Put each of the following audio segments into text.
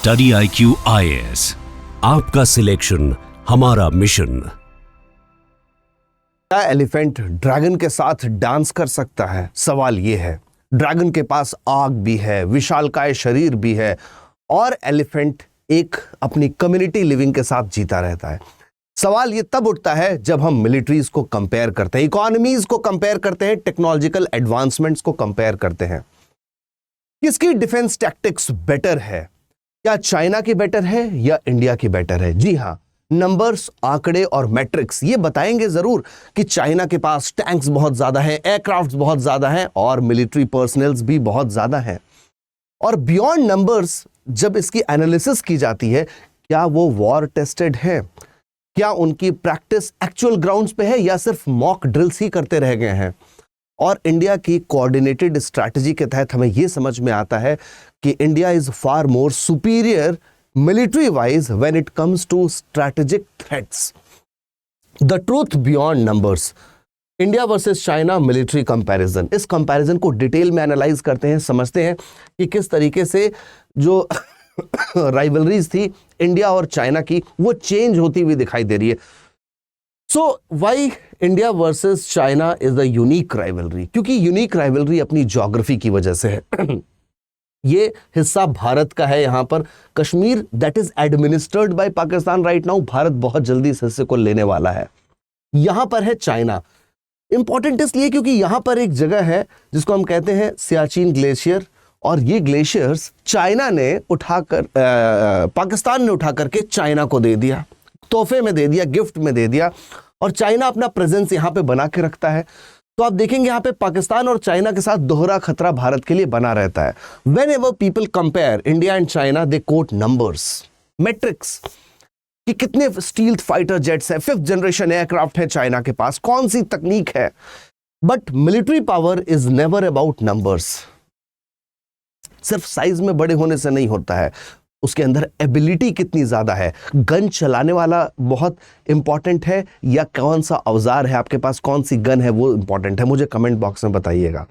Study IQ IAS, आपका selection हमारा mission. क्या एलिफेंट ड्रैगन के साथ डांस कर सकता है? सवाल यह है। ड्रैगन के पास आग भी है, विशालकाय शरीर भी है और एलिफेंट एक अपनी कम्युनिटी लिविंग के साथ जीता रहता है। सवाल ये तब उठता है जब हम मिलिट्रीज को कंपेयर करते हैं, इकोनॉमीज को कंपेयर करते हैं, टेक्नोलॉजिकल एडवांसमेंट्स को कंपेयर करते हैं। किसकी डिफेंस टैक्टिक्स बेटर है? क्या चाइना की बेटर है या इंडिया की बेटर है? जी हां, नंबर्स, आंकड़े और मैट्रिक्स ये बताएंगे जरूर कि चाइना के पास टैंक्स बहुत ज्यादा है, एयरक्राफ्ट्स बहुत ज्यादा हैं और मिलिट्री पर्सनल्स भी बहुत ज्यादा हैं। और बियॉन्ड नंबर्स जब इसकी एनालिसिस की जाती है, क्या वो वॉर टेस्टेड है? क्या उनकी प्रैक्टिस एक्चुअल ग्राउंड्स पे है या सिर्फ मॉक ड्रिल्स ही करते रह गए हैं? और इंडिया की कोऑर्डिनेटेड स्ट्रैटेजी के तहत हमें यह समझ में आता है कि India is far more superior military wise when it comes to strategic threats. The truth beyond numbers, India versus China military comparison. इस कंपैरिजन को डिटेल में एनालाइज करते हैं, समझते हैं कि किस तरीके से जो राइवलरीज थी इंडिया और चाइना की वो चेंज होती हुई दिखाई दे रही है। So why India versus China is the unique rivalry? क्योंकि यूनिक राइवलरी अपनी ज्योग्राफी की वजह से है। ये हिस्सा भारत का है, यहां पर Kashmir that is administered by Pakistan right now. Bharat बहुत जल्दी इस हिस्से को लेने वाला है। यहां पर है चाइना। इंपॉर्टेंट इसलिए क्योंकि यहां पर एक जगह है जिसको हम कहते हैं सियाचिन ग्लेशियर, और ये ग्लेशियर्स चाइना ने उठाकर पाकिस्तान ने उठा करके चाइना को दे दिया, तोहफे में दे दिया, गिफ्ट में दे दिया, और चाइना अपना प्रेजेंस यहां पे बना के रखता है। तो आप देखेंगे यहां पे पाकिस्तान और चाइना के साथ दोहरा खतरा भारत के लिए बना रहता है। Whenever people compare India and China, they quote numbers, metrics, कि कितने स्टील्थ फाइटर जेट्स हैं, 5th जनरेशन एयरक्राफ्ट है चाइना के पास, कौन सी तकनीक है। But military power is never about numbers. सिर्फ साइज में बड़े होने से नहीं होता है, उसके अंदर एबिलिटी कितनी ज्यादा है। गन चलाने वाला बहुत इंपॉर्टेंट है या कौन सा औजार है आपके पास, कौन सी गन है वो इंपॉर्टेंट है? मुझे कमेंट बॉक्स में बताइएगा।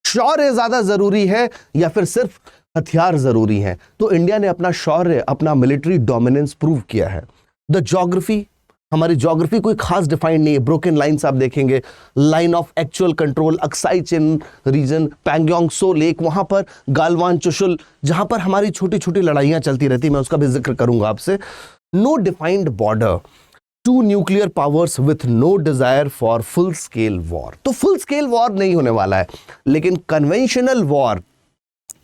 शौर्य ज्यादा जरूरी है या फिर सिर्फ हथियार जरूरी है? तो इंडिया ने अपना शौर्य, अपना मिलिट्री डोमिनेंस प्रूव किया है। द ज्योग्राफी, हमारी ज्योग्राफी कोई खास डिफाइंड नहीं है। ब्रोकन लाइंस आप देखेंगे, line of actual control, Aksai Chin region, Pangong Tso lake, वहां पर गालवान चुशुल, जहां पर हमारी छोटी छोटी लड़ाइयां चलती रहती, मैं उसका भी जिक्र करूंगा आपसे। No defined border, 2 nuclear powers with no desire for full scale war. तो फुल स्केल वॉर नहीं होने वाला है, लेकिन कन्वेंशनल वॉर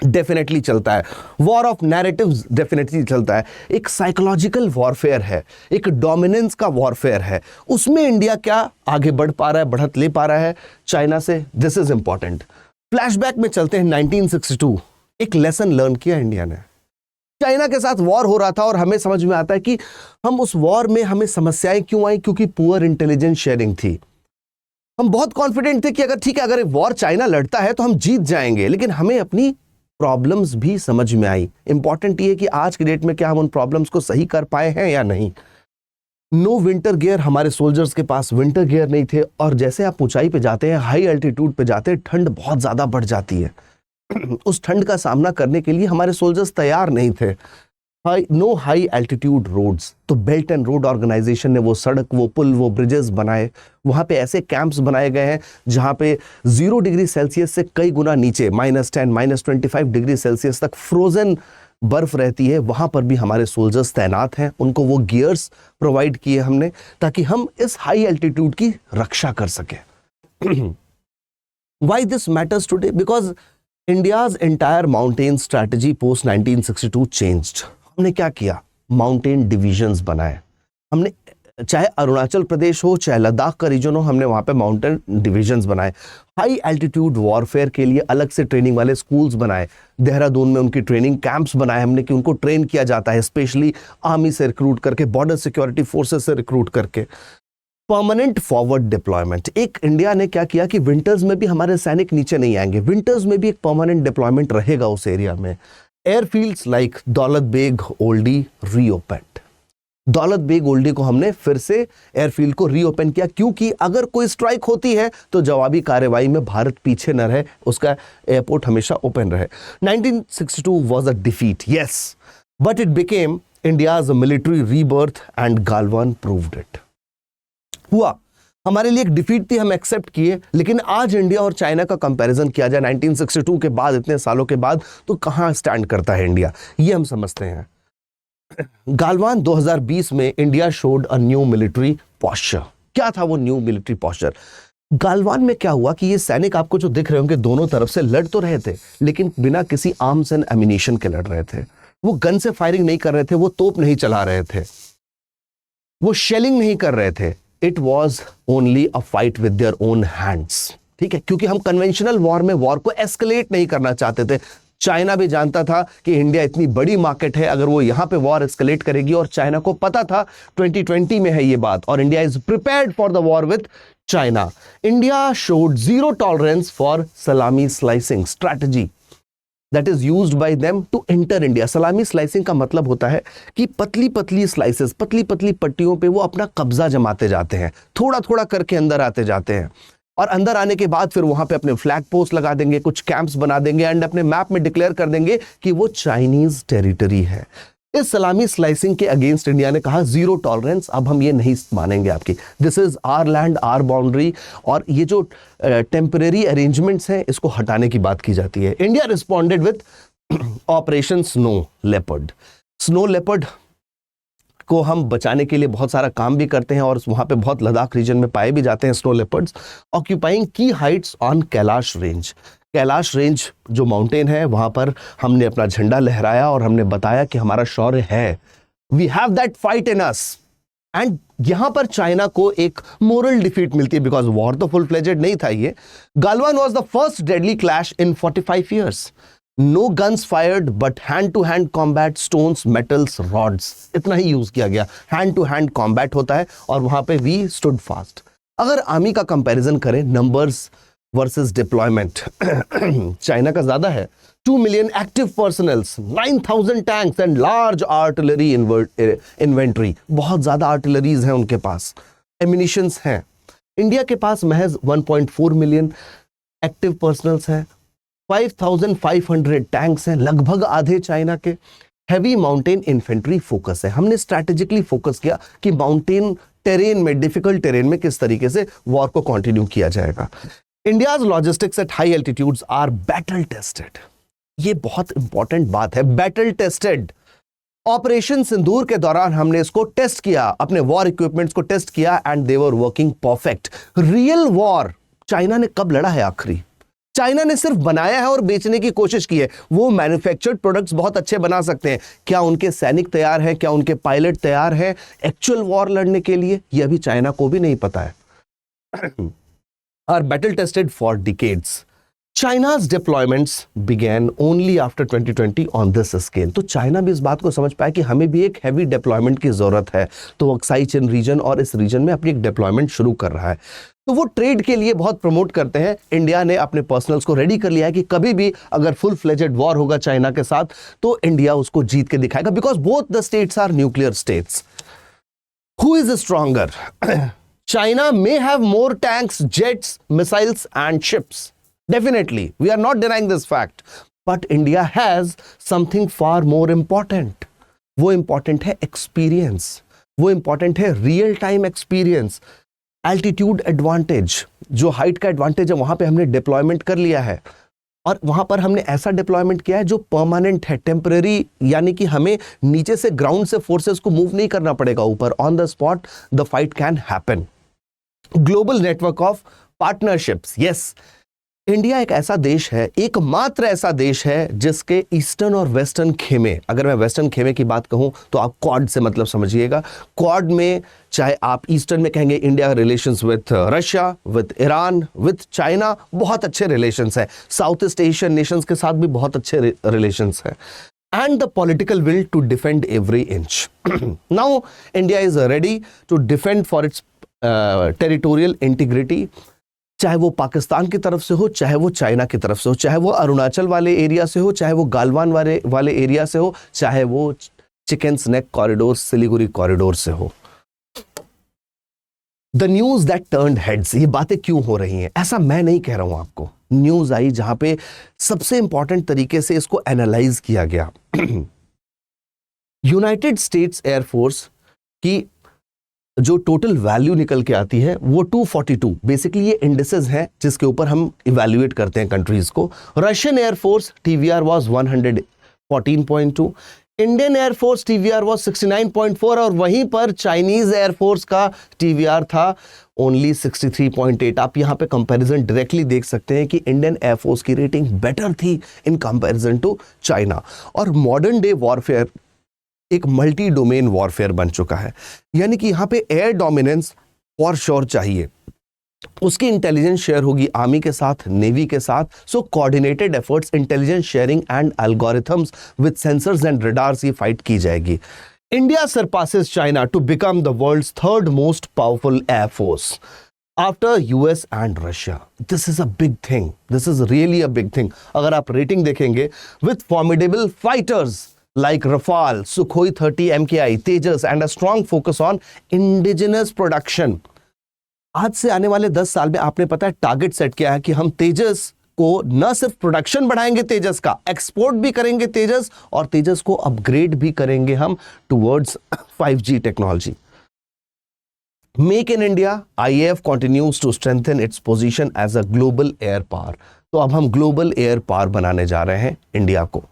डेफिनेटली चलता है। वॉर ऑफ नैरेटिव्स डेफिनेटली चलता है। एक साइकोलॉजिकल वॉरफेयर है, एक डोमिनेंस का वॉरफेयर है। उसमें इंडिया क्या आगे बढ़ पा रहा है, बढ़त ले पा रहा है चाइना से? This is important. फ्लैशबैक में चलते हैं 1962। एक लेसन लर्न किया इंडिया ने। चाइना के साथ वॉर हो रहा था और हमें समझ में आता है कि हम उस वॉर में हमें समस्याएं क्यों आई, क्योंकि पुअर इंटेलिजेंस शेयरिंग थी। हम बहुत कॉन्फिडेंट थे कि अगर ठीक है, अगर एक वॉर चाइना लड़ता है तो हम जीत जाएंगे, लेकिन हमें अपनी प्रॉब्लम्स भी समझ में आई। इंपॉर्टेंट ये कि आज की डेट में क्या हम उन प्रॉब्लम्स को सही कर पाए हैं या नहीं। नो विंटर गियर, हमारे सोल्जर्स के पास विंटर गियर नहीं थे, और जैसे आप ऊंचाई पे जाते हैं, हाई एल्टीट्यूड पे जाते हैं, ठंड बहुत ज्यादा बढ़ जाती है। उस ठंड का सामना करने के लिए हमारे सोल्जर्स तैयार नहीं थे। नो हाई एल्टीट्यूड रोड्स, तो बेल्ट एंड रोड ऑर्गेनाइजेशन ने वो सड़क, वो पुल, वो ब्रिजेस बनाए। वहां पे ऐसे कैंप्स बनाए गए हैं जहां पे 0 डिग्री सेल्सियस से कई गुना नीचे, -10, -25 डिग्री सेल्सियस तक फ्रोजन बर्फ रहती है। वहां पर भी हमारे सोल्जर्स तैनात हैं, उनको वो गियर्स प्रोवाइड किए हमने ताकि हम इस हाई एल्टीट्यूड की रक्षा कर सकें। Why this matters today? Because India's entire mountain strategy post 1962 changed. हमने क्या किया? माउंटेन डिविजन्स बनाए हमने, चाहे अरुणाचल प्रदेश हो, चाहे लद्दाख का रीजन हो, हमने वहां पे माउंटेन डिविजन्स बनाए। हाई एल्टीट्यूड वॉरफेयर के लिए अलग से ट्रेनिंग वाले स्कूल्स बनाए। देहरादून में उनकी ट्रेनिंग कैंप्स बनाए हमने कि उनको ट्रेन किया जाता है, स्पेशली आर्मी से रिक्रूट करके, बॉर्डर सिक्योरिटी फोर्सेस से रिक्रूट करके। परमानेंट फॉरवर्ड डिप्लॉयमेंट, एक इंडिया ने क्या किया कि विंटर्स में भी हमारे सैनिक नीचे नहीं आएंगे, विंटर्स में भी एक परमानेंट डिप्लॉयमेंट रहेगा उस एरिया में। Airfields like Daulat Beg Oldi रीओपेंड। दौलत बेग ओल्डी को हमने फिर से एयरफील्ड को रीओपन किया, क्योंकि अगर कोई स्ट्राइक होती है तो जवाबी कार्रवाई में भारत पीछे न रहे, उसका एयरपोर्ट हमेशा ओपन रहे। 1962 was a defeat, yes, but it became India's military rebirth and Galwan proved it. हुआ, हमारे लिए एक डिफीट थी, हम एक्सेप्ट किए, लेकिन आज इंडिया और चाइना का कंपैरिजन किया जाए 1962 के बाद, इतने सालों के बाद, तो कहां स्टैंड करता है इंडिया, ये हम समझते हैं. गालवान 2020 में India showed a new military posture. क्या था वो न्यू मिलिट्री पॉस्चर? गालवान में क्या हुआ कि ये सैनिक आपको जो दिख रहे होंगे दोनों तरफ से लड़ तो रहे थे, लेकिन बिना किसी आर्म्स एंड एमिनेशन के लड़ रहे थे. वो गन से फायरिंग नहीं कर रहे थे, वो तोप नहीं चला रहे थे, वो शेलिंग नहीं कर रहे थे. It was only a fight with their own hands. ठीक है, क्योंकि हम कन्वेंशनल वॉर में वॉर को एस्केलेट नहीं करना चाहते थे. चाइना भी जानता था कि इंडिया इतनी बड़ी मार्केट है, अगर वो यहां पे वॉर एस्केलेट करेगी, और चाइना को पता था 2020 में है ये बात, और India is prepared for the war with China. India showed zero tolerance for salami slicing strategy that is used by them to enter India. Salami slicing का मतलब होता है कि पतली पतली स्लाइसेस, पतली पतली पट्टियों पे वो अपना कब्जा जमाते जाते हैं, थोड़ा थोड़ा करके अंदर आते जाते हैं, और अंदर आने के बाद फिर वहां पे अपने फ्लैग पोस्ट लगा देंगे, कुछ कैंप्स बना देंगे, एंड अपने मैप में डिक्लेयर कर देंगे कि वो चाइनीज टेरिटरी है. इस सलामी स्लाइसिंग के अगेंस्ट इंडिया ने कहा जीरो टॉलरेंस, अब हम ये नहीं मानेंगे आपकी, this is our land, our boundary, और ये जो टेम्परेरी अरेंजमेंट्स हैं इसको हटाने की बात की जाती है. India responded with operation snow leopard. Snow leopard को हम बचाने के लिए बहुत सारा काम भी करते हैं, और वहां पे बहुत लद्दाख रीजन में पाए भी जाते हैं स्नो लेपर्ड्स, ऑक्यूपाइंग की Heights on Kailash range. Kailash range जो माउंटेन है वहां पर हमने अपना झंडा लहराया और हमने बताया कि हमारा शौर्य है, we have that fight in us. And यहां पर चाइना को एक मोरल डिफीट मिलती है, बिकॉज वॉर तो फुल फ्लेजेड नहीं था ये. Galwan was the first deadly clash in 45 years. No guns fired but hand to hand combat, stones, metals, rods, इतना ही यूज किया गया. हैंड टू हैंड कॉम्बैट होता है, और वहां पे वी स्टूड फास्ट. अगर आर्मी का कंपैरिजन करें नंबर्स वर्सेस डिप्लॉयमेंट, चाइना का ज्यादा है. 2 million active personnels, 9,000 tanks and large artillery inventory. बहुत ज्यादा आर्टिलरीज हैं उनके पास, एमिनिशंस हैं. इंडिया के पास महज 1.4 मिलियन एक्टिव पर्सनल्स हैं, 5,500 टैंक्स हैं, लगभग आधे चाइना के. हैवी माउंटेन इन्फेंट्री फोकस है. हमने स्ट्रैटेजिकली फोकस किया कि माउंटेन टेरेन में, डिफिकल्ट टेरेन में किस तरीके से वॉर को कंटिन्यू किया जाएगा. India's logistics at high altitudes are battle tested. ये बहुत इंपॉर्टेंट बात है, बैटल टेस्टेड. ऑपरेशन सिंदूर के दौरान हमने इसको टेस्ट किया, अपने वॉर इक्विपमेंट्स को टेस्ट किया, and they were working perfect. Real war China ने कब लड़ा है आखिरी? चाइना ने सिर्फ बनाया है और बेचने की कोशिश की है. वो मैन्युफैक्चर्ड प्रोडक्ट्स बहुत अच्छे बना सकते हैं, क्या उनके सैनिक तैयार हैं, क्या उनके पायलट तैयार हैं एक्चुअल वॉर लड़ने के लिए? ये अभी चाइना को भी नहीं पता है. Are battle tested for decades. China's deployments began only after 2020 on this scale. तो चाइना भी इस बात को समझ पाया कि हमें भी एक हैवी डिप्लॉयमेंट की जरूरत है, तो अक्साई चिन रीजन और इस रीजन में अपनी एक डिप्लॉयमेंट शुरू कर रहा है. तो वो ट्रेड के लिए बहुत प्रमोट करते हैं. इंडिया ने अपने पर्सनल्स को रेडी कर लिया है कि कभी भी अगर फुल फ्लेजेड वॉर होगा चाइना के साथ तो इंडिया उसको जीत के दिखाएगा, because both the states are nuclear states. Who is stronger? China may have more tanks, jets, missiles and ships. Definitely, we are not denying this fact. But India has something far more important. वो important है experience. वो important है real time experience. Altitude advantage. जो height का advantage है वहां पे हमने deployment कर लिया है. और वहां पर हमने ऐसा डिप्लॉयमेंट किया है जो परमानेंट है, टेम्परेरी, यानी कि हमें नीचे से ग्राउंड से फोर्सेस को मूव नहीं करना पड़ेगा ऊपर. On the spot the fight can happen. Global network of partnerships. Yes, India एक ऐसा देश है, एकमात्र ऐसा देश है जिसके ईस्टर्न और वेस्टर्न खेमे, अगर मैं वेस्टर्न खेमे की बात कहूं तो आप क्वाड से मतलब समझिएगा. क्वाड में चाहे आप ईस्टर्न में कहेंगे India relations with Russia, with Iran, with China, बहुत अच्छे रिलेशंस है. साउथ ईस्ट एशियन नेशंस के साथ भी बहुत अच्छे रिलेशंस है. And the political will to defend every inch. Now India is ready to defend for its territorial integrity. चाहे वो पाकिस्तान की तरफ से हो, चाहे वो चाइना की तरफ से हो, चाहे वो अरुणाचल वाले एरिया से हो, चाहे वो गालवान वाले एरिया से हो, चाहे वो chicken snack corridor, Siliguri corridor से हो. The news that turned heads. ये बातें क्यों हो रही हैं? ऐसा मैं नहीं कह रहा हूं आपको. न्यूज आई जहां पे सबसे इंपॉर्टेंट तरीके से इसको एनालाइज किया गया. यूनाइटेड स्टेट्स एयरफोर्स की जो टोटल वैल्यू निकल के आती है वो 242, बेसिकली ये इंडिसेस हैं जिसके ऊपर हम इवैल्यूएट करते हैं कंट्रीज को। Russian air force TVR was 114.2, Indian air force TVR was 69.4 और वहीं पर चाइनीज एयरफोर्स का टीवीआर था ओनली 63.8। आप यहाँ पे कंपैरिजन डायरेक्टली देख सकते हैं कि इंडियन एयरफोर्स की रेटिंग बेटर थी इन कंपैरिजन टू चाइना। और मॉडर्न डे वॉरफेयर एक मल्टी डोमेन वॉरफेयर बन चुका है, यानी कि यहाँ पे एयर डोमिनेंस फॉर श्योर चाहिए, उसकी इंटेलिजेंस शेयर होगी आर्मी के साथ, नेवी के साथ। So coordinated efforts, intelligence sharing and algorithms with sensors and radars ये फाइट की जाएगी। India surpasses China to become the world's third most powerful air force after US and Russia. This is a big thing, this is really a big thing. अगर आप rating देखेंगे, with formidable fighters like Rafale, Sukhoi 30 MKI, Tejas and a strong focus on indigenous production। आज से आने वाले 10 साल में आपने पता है टारगेट सेट किया है कि हम तेजस को न सिर्फ प्रोडक्शन बढ़ाएंगे तेजस का, एक्सपोर्ट भी करेंगे तेजस, और तेजस को अपग्रेड भी करेंगे हम towards 5G technology. Make in India, IAF continues to strengthen its position as a global air power। तो अब हम ग्लोबल एयर पावर बनाने जा रहे हैं इंडिया को।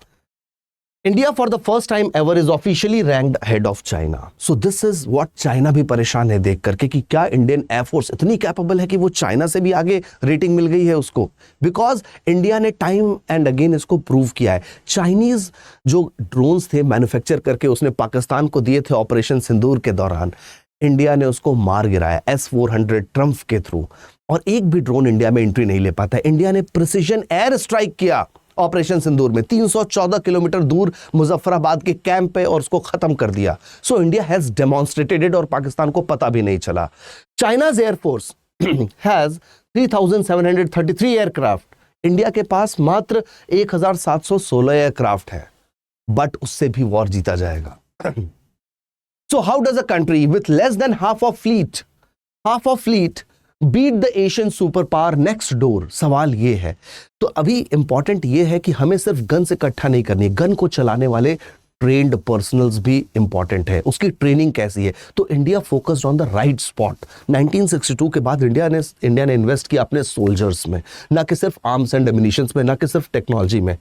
India for the first time ever is officially ranked ahead of China. So this is what China भी परेशान है देख करके कि क्या इंडियन एयरफोर्स इतनी कैपेबल है कि वो चाइना से भी आगे रेटिंग मिल गई है उसको, बिकॉज इंडिया ने टाइम एंड अगेन इसको प्रूव किया है। चाइनीज जो ड्रोन्स थे मैन्युफैक्चर करके उसने पाकिस्तान को दिए थे ऑपरेशन सिंदूर के दौरान, इंडिया ने उसको मार गिराया S-400 ट्रम्प के थ्रू, और एक भी ड्रोन इंडिया में एंट्री नहीं ले पाता। इंडिया ने प्रिसिजन एयर स्ट्राइक किया ऑपरेशन सिंदूर में 314 किलोमीटर दूर मुजफ्फराबाद के कैंप पे, और उसको खत्म कर दिया। So India has demonstrated it और पाकिस्तान को पता भी नहीं चला। China's air force has 3733 aircraft, India के पास मात्र 1716 एयरक्राफ्ट है, बट उससे भी वॉर जीता जाएगा। So how does a country with less than half of fleet beat the Asian superpower next door? सवाल ये है। तो अभी इंपॉर्टेंट ये है कि हमें सिर्फ गन से इकट्ठा नहीं करनी, गन को चलाने वाले ट्रेन्ड पर्सनल्स भी इंपॉर्टेंट है, उसकी ट्रेनिंग कैसी है। तो India focused on the right spot. 1962 के बाद इंडिया ने इन्वेस्ट किया अपने सोल्जर्स में, ना कि सिर्फ आर्म्स एंड एमिनिशंस में, ना कि सिर्फ टेक्नोलॉजी में।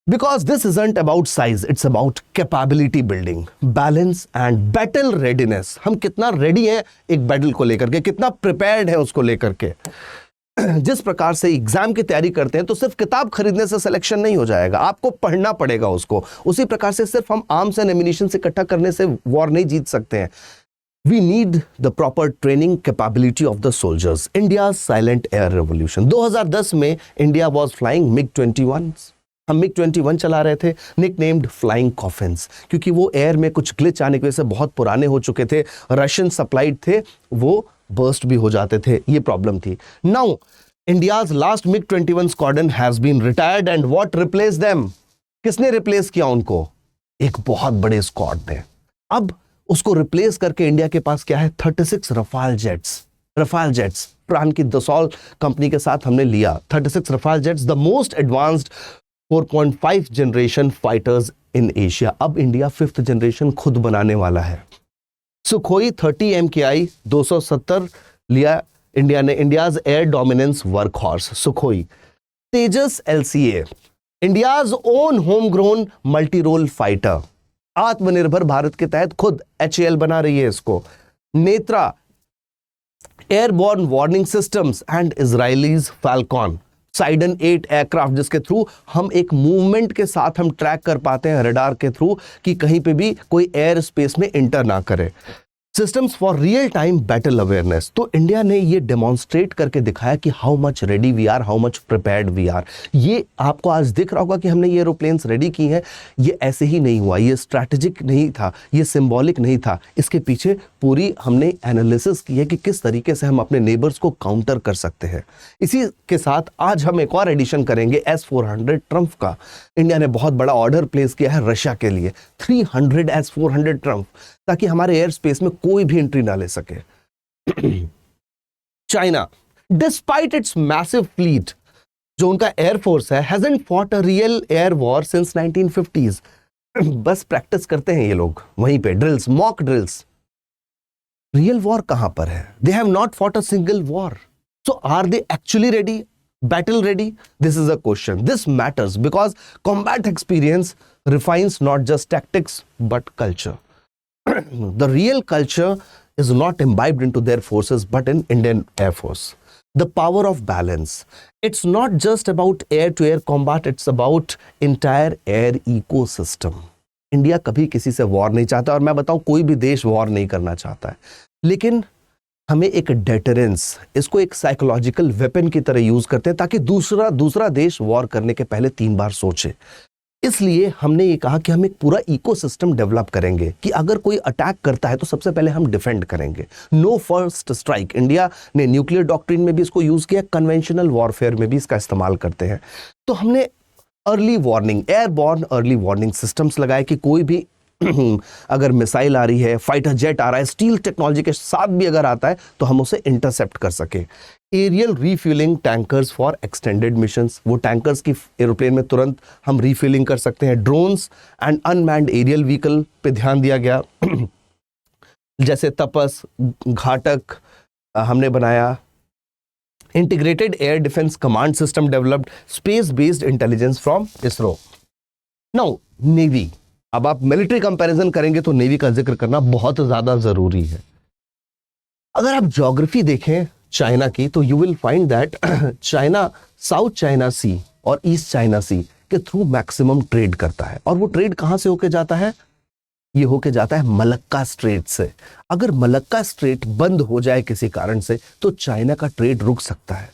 Because this isn't about size, it's about capability building, balance and battle readiness। हम कितना रेडी हैं एक बैटल को लेकर के, कितना प्रिपेयर्ड है उसको लेकर के। जिस प्रकार से एग्जाम की तैयारी करते हैं तो सिर्फ किताब खरीदने से सिलेक्शन नहीं हो जाएगा, आपको पढ़ना पड़ेगा उसको। उसी प्रकार से सिर्फ हम आर्म्स एंड एमिनिशन से इकट्ठा करने से वॉर नहीं जीत सकते हैं। We need the proper training capability of the soldiers। India's silent air revolution। 2010 में इंडिया was flying MiG-21। हम MiG-21 चला रहे थे, निक नेम्ड फ्लाइंग कॉफिन्स, क्योंकि वो एयर में कुछ ग्लिच आने की वजह से बहुत पुराने हो चुके थे, रशियन सप्लाइड थे, वो बर्स्ट भी हो जाते थे, ये प्रॉब्लम थी। Now India's last MiG-21 squadron has been retired and what replace them? किसने रिप्लेस किया उनको? एक बहुत बड़े स्क्वाड ने। अब उसको रिप्लेस करके इंडिया के पास क्या है? 36 रफाल जेट्स प्राण की दसॉल कंपनी के साथ हमने लिया 36 Rafale jets, the most advanced 4.5 generation fighters in Asia. अब इंडिया 5th जनरेशन खुद बनाने वाला है। सुखोई 30 MKI 270 लिया इंडिया ने, India's air dominance workhorse Sukhoi. Tejas LCA, India's own home grown multi role fighter, Atmanirbhar Bharat के तहत खुद HAL बना रही है इसको। Netra airborne warning systems and Israeli's Falcon, साइडन 8 एयरक्राफ्ट जिसके थ्रू हम एक मूवमेंट के साथ हम ट्रैक कर पाते हैं रडार के थ्रू कि कहीं पे भी कोई एयर स्पेस में इंटर ना करे। Systems for real time battle awareness. तो इंडिया ने ये डेमोन्स्ट्रेट करके दिखाया कि how much ready we are, how much prepared we are. ये आपको आज दिख रहा होगा कि हमने ये एरोप्लेन्स रेडी की हैं, ये ऐसे ही नहीं हुआ, ये स्ट्रैटेजिक नहीं था, ये सिंबॉलिक नहीं था। इसके पीछे पूरी हमने एनालिसिस की है कि किस तरीके से हम अपने नेबर्स को काउंटर कर सकते हैं। इसी के साथ आज हम एक और एडिशन करेंगे S-400 ट्रम्प का। इंडिया ने बहुत बड़ा ऑर्डर प्लेस किया है रशिया के लिए, 300 S-400 ट्रम्प, ताकि हमारे एयर स्पेस में कोई भी एंट्री ना ले सके। China, despite its massive fleet, जो उनका एयरफोर्स है, hasn't fought a real air war since 1950s। बस प्रैक्टिस करते हैं ये लोग वहीं पे, drills, mock drills. Real war कहां पर है? They have not fought a single war, so are they actually ready, battle ready? This is a question. This matters because combat experience refines not just tactics but culture. The real culture is not imbibed into their forces but in Indian Air Force. The power of balance. It's not just about air-to-air combat, it's about entire air ecosystem. India कभी किसी से war नहीं चाहता, और मैं बताऊं कोई भी देश वॉर नहीं करना चाहता है, लेकिन हमें एक डेटरेंस, इसको एक साइकोलॉजिकल वेपन की तरह यूज करते हैं ताकि दूसरा देश वॉर करने के पहले 3 बार सोचे। इसलिए हमने ये कहा कि हम एक पूरा इकोसिस्टम डेवलप करेंगे कि अगर कोई अटैक करता है तो सबसे पहले हम डिफेंड करेंगे। No first strike. इंडिया ने न्यूक्लियर डॉक्ट्रिन में भी इसको यूज किया, कन्वेंशनल वॉरफेयर में भी इसका इस्तेमाल करते हैं। तो हमने early warning, airborne early warning systems लगाए कि कोई भी अगर मिसाइल आ रही है, फाइटर जेट आ रहा है, स्टील टेक्नोलॉजी के साथ भी अगर आता है तो हम उसे इंटरसेप्ट कर सके। Aerial refuelling tankers for extended missions, वो टैंकर्स की एरोप्लेन में तुरंत हम रीफ्यूलिंग कर सकते हैं। Drones and unmanned aerial vehicle पे ध्यान दिया गया जैसे तपस, घाटक हमने बनाया। Integrated air defence command system developed, space based intelligence from ISRO. Now navy, अब आप मिलिट्री कंपैरिजन करेंगे तो नेवी का जिक्र करना बहुत ज्यादा जरूरी है। अगर आप ज्योग्राफी देखें चाइना की तो you will find that China South China Sea और ईस्ट चाइना सी के थ्रू मैक्सिमम ट्रेड करता है, और वो ट्रेड कहां से होके जाता है? ये होके जाता है मलक्का स्ट्रेट से। अगर मलक्का स्ट्रेट बंद हो जाए किसी कारण से तो चाइना का ट्रेड रुक सकता है।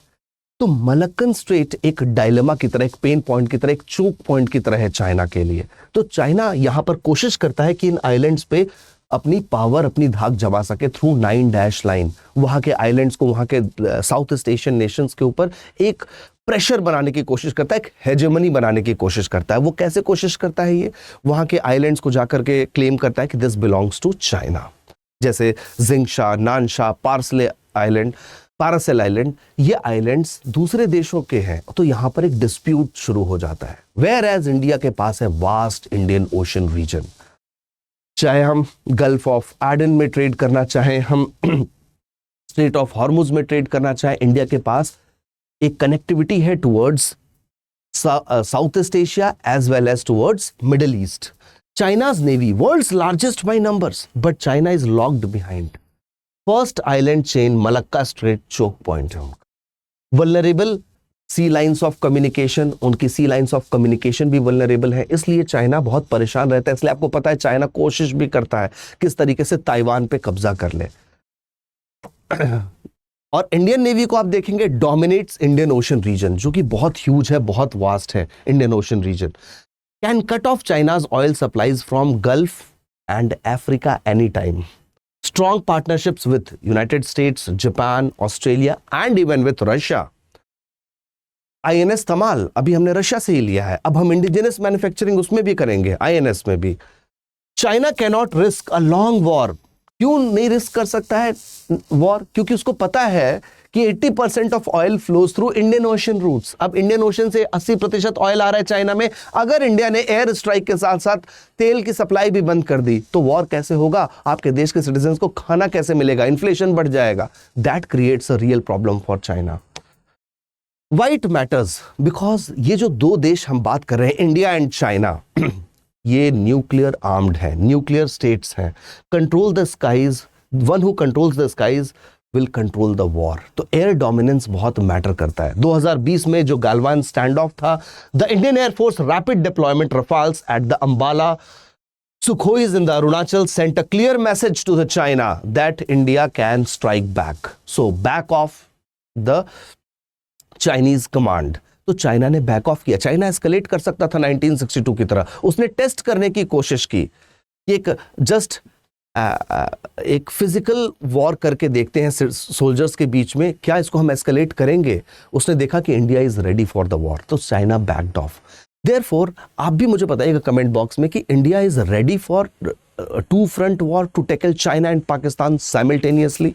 तो मलक्कन स्ट्रेट एक डायलेमा की तरह, एक पेन पॉइंट की तरह, एक चोक पॉइंट की तरह है चाइना के लिए। तो चाइना यहां पर कोशिश करता है कि इन आइलैंड्स पे अपनी पावर, अपनी धाक जमा सके थ्रू 9 डैश लाइन। वहां के आइलैंड्स को, वहां के साउथ ईस्ट एशियन नेशंस के ऊपर एक प्रेशर बनाने की कोशिश करता है, एक हेजेमनी बनाने की कोशिश करता है। वो कैसे कोशिश करता है? ये वहां के आइलैंड्स को जाकर के क्लेम करता है कि दिस बिलोंग्स टू चाइना, जैसे जिंगशा, नानशा, पारासेल आइलैंड। ये आइलैंड्स दूसरे देशों के हैं, तो यहां पर एक डिस्प्यूट शुरू हो जाता है। वेयर एज इंडिया के पास है वास्ट इंडियन ओशन रीजन, चाहे हम गल्फ ऑफ एडन में ट्रेड करना चाहें, हम स्ट्रेट ऑफ हॉर्मुज में ट्रेड करना चाहें, इंडिया के पास एक कनेक्टिविटी है towards South East Asia as well as towards Middle East. China's navy world's largest by numbers, but China is locked behind. First island chain Malacca Strait choke point है उनका। Vulnerable sea lines of communication, उनकी sea lines of communication भी vulnerable है, इसलिए China बहुत परेशान रहता है। इसलिए आपको पता है चाइना कोशिश भी करता है किस तरीके से ताइवान पे कब्जा कर ले। और इंडियन नेवी को आप देखेंगे डोमिनेट्स इंडियन ओशन रीजन, जो कि बहुत ह्यूज है, बहुत वास्ट है Indian Ocean region. Can cut off China's oil supplies from Gulf and Africa any time. Strong partnerships with United States, Japan, Australia and even with Russia. INS तमाल अभी हमने Russia से ही लिया है, अब हम इंडिजिनस मैन्युफैक्चरिंग उसमें भी करेंगे, INS में भी। China cannot risk a long war. क्यों नहीं रिस्क कर सकता है वॉर? क्योंकि उसको पता है कि 80% of oil flows through Indian ocean routes. अब इंडियन ओशन से 80% ऑयल आ रहा है चाइना में। अगर इंडिया ने एयर स्ट्राइक के साथ साथ तेल की सप्लाई भी बंद कर दी तो वॉर कैसे होगा? आपके देश के सिटीजन्स को खाना कैसे मिलेगा? इन्फ्लेशन बढ़ जाएगा। That creates a real problem for China. Why it matters because ये जो 2 देश हम बात कर रहे हैं, इंडिया एंड चाइना, ये न्यूक्लियर आर्म्ड है, न्यूक्लियर स्टेट्स हैं। Control the skies, one who controls the skies will control the war. तो एयर डोमिनेंस बहुत मैटर करता है। 2020 में जो गालवान स्टैंड ऑफ था, the Indian air force rapid deployment Rafales at the Ambala Sukhois in the Arunachal sent a clear message to the China that India can strike back. So back off the Chinese command. तो China ने back of किया। China escalate कर सकता था 1962 की तरह। उसने test करने की कोशिश की, एक जस्ट एक फिजिकल वॉर करके देखते हैं सोल्जर्स के बीच में, क्या इसको हम एस्केलेट करेंगे? उसने देखा कि India is ready for the war, तो चाइना बैक्ड ऑफ। देयरफॉर आप भी मुझे बताइएगा कमेंट बॉक्स में कि India is ready for 2 front war to tackle China and Pakistan simultaneously.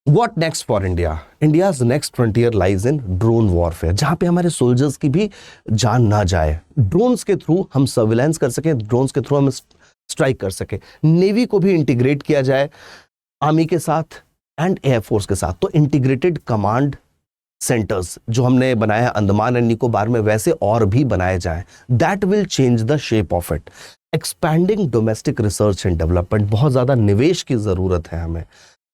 What next for India? India's next frontier lies in drone warfare, जहां पे हमारे सोल्जर्स की भी जान ना जाए। ड्रोन्स के थ्रू हम सर्विलांस कर सकें, ड्रोन्स के थ्रू हम स्ट्राइक कर सकें। नेवी को भी इंटीग्रेट किया जाए आर्मी के साथ एंड एयरफोर्स के साथ। तो इंटीग्रेटेड कमांड सेंटर्स जो हमने बनाया अंडमान एंड निकोबार में, वैसे और भी बनाए जाएं। That will change the shape of it. Expanding domestic research and development, बहुत ज़्यादा निवेश की ज़रूरत है हमें,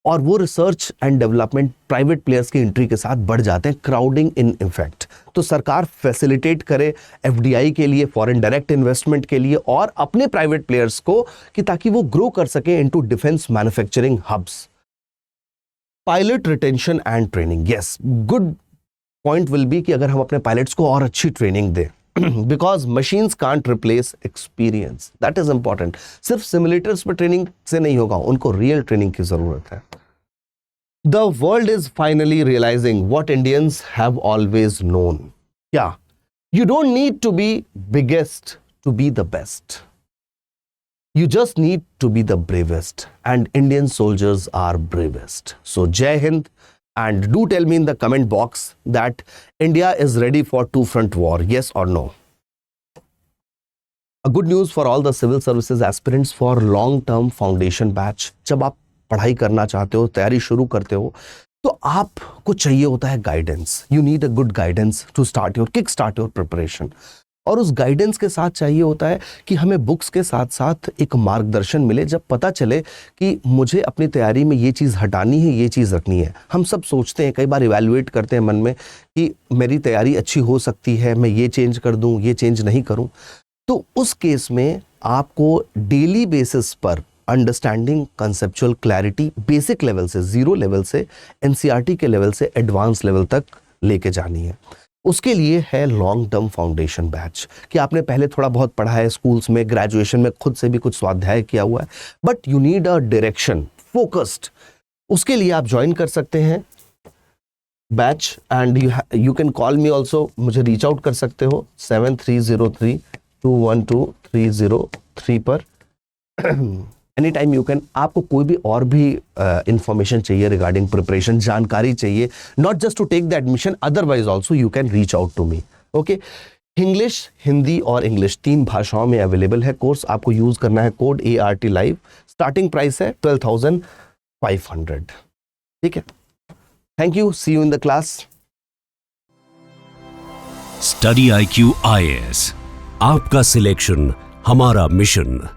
और वो research and development private players की एंट्री के साथ बढ़ जाते हैं, क्राउडिंग इन इफेक्ट। तो सरकार फैसिलिटेट करे एफडीआई के लिए, फॉरेन डायरेक्ट इन्वेस्टमेंट के लिए, और अपने प्राइवेट प्लेयर्स को, कि ताकि वो ग्रो कर सके into defence manufacturing hubs. Pilot retention and training, yes, good point will be कि अगर हम अपने पायलट्स को और अच्छी ट्रेनिंग दें, because machines can't replace experience, that is important. सिर्फ सिमुलेटर्स पर ट्रेनिंग से नहीं होगा, उनको रियल ट्रेनिंग की जरूरत है। The world is finally realizing what Indians have always known. क्या? You don't need to be biggest to be the best, you just need to be the bravest, and Indian soldiers are bravest. So Jai Hind, and do tell me in the comment box that India is ready for two-front war, yes or no. A good news for all the civil services aspirants for long-term foundation batch. जब आप पढ़ाई करना चाहते हो, तैयारी शुरू करते हो, तो आपको चाहिए होता है guidance. You need a good guidance to kick start your preparation. और उस गाइडेंस के साथ चाहिए होता है कि हमें बुक्स के साथ साथ एक मार्गदर्शन मिले, जब पता चले कि मुझे अपनी तैयारी में ये चीज़ हटानी है, ये चीज़ रखनी है। हम सब सोचते हैं, कई बार इवैल्यूएट करते हैं मन में कि मेरी तैयारी अच्छी हो सकती है, मैं ये चेंज कर दूं, ये चेंज नहीं करूं। तो उस केस में आपको डेली बेसिस पर understanding, conceptual clarity, basic level से, जीरो लेवल से एनसीईआरटी के लेवल से एडवांस लेवल तक लेके जानी है। उसके लिए है लॉन्ग टर्म फाउंडेशन बैच, कि आपने पहले थोड़ा बहुत पढ़ा है स्कूल्स में, ग्रेजुएशन में खुद से भी कुछ स्वाध्याय किया हुआ है, but you need a direction, focused. उसके लिए आप ज्वाइन कर सकते हैं batch, and you can call me also, मुझे रीच आउट कर सकते हो 7303212303 पर। Any time you can. आपको कोई भी और भी इंफॉर्मेशन चाहिए रिगार्डिंग प्रिपरेशन, जानकारी चाहिए, not just to take the admission, otherwise also you can reach out to me. Okay, English, Hindi और इंग्लिश 3 भाषाओं में अवेलेबल है कोर्स। आपको यूज करना है code ART Live। Starting price है 12,500। ठीक है, thank you, see you in the class. Study IQ IAS, आपका सिलेक्शन हमारा मिशन।